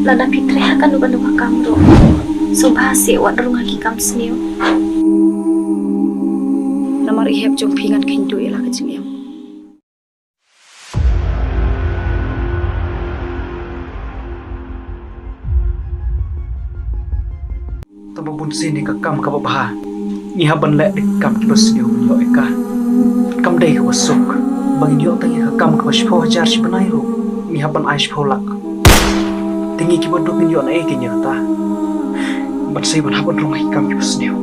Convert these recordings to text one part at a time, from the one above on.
Lada pitreha kan uban duka kamro. Subhasi wan runga ki kam sniu. Namar ihep jong pingan kindu ila kejengem. Tababun sini ka kam ka babaha. Ngihaban lek dik kam ki basniu yo eka. Kam dei ka basuk. Bangin yo tangi ka kam ka baspo hajar si banai ro. Ngihaban ais polak. Tingi ki bodok min yo na eki nyata. Bat sai ban haban rungai kam ki basniu.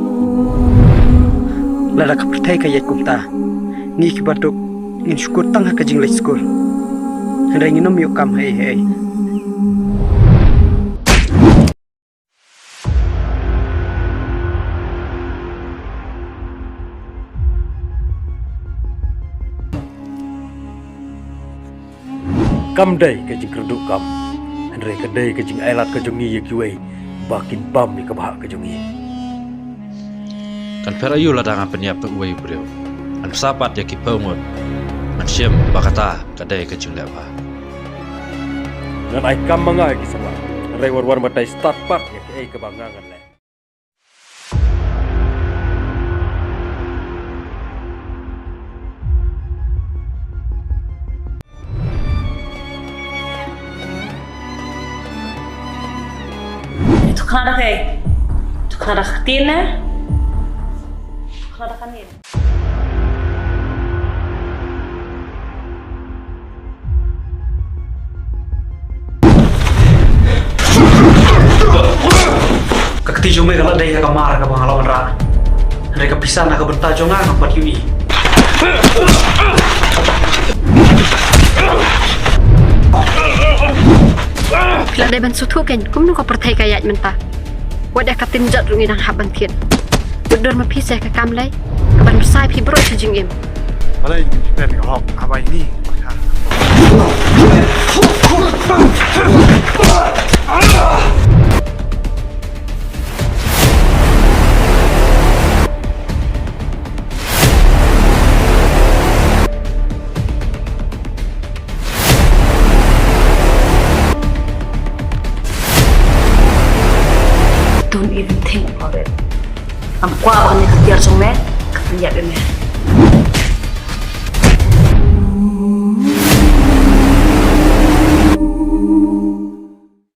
Lada ka pertai ka yet kumta. Ngi ki bodok ngin syukur tang ka jing le skul. Handai nginom yo kam hei hei. Kam day ke jing kerduk kam Andre ke day ke jing ailat ke jongi yekiwei bakin bam ni ke bahak ke jongi Kan perayu ladang apa ni apa uai beliau an sapat ya ki pengut an syem bakata ke day ke jing lepa dan ai kam mangai ki sama Andre war matai start part ya ke kebangangan le Tukar kay, tukar katin na, tukar kanin. Kakti jume kala dei ka mar ka bangalawan ra. Mereka pisah nak bertajongan ka pat yui. Bila dai ban sutu ken kum nu ka pertai ka yat menta. Wadah ka tinjat rungi dang haban thien. Bedur ma pisah ka kam lai. Ka ban sai pi bro chi jing em. Malay pen ka hok abai ni. Don't even think about it. Ang kwa ba ni katiar song me, katanya dene.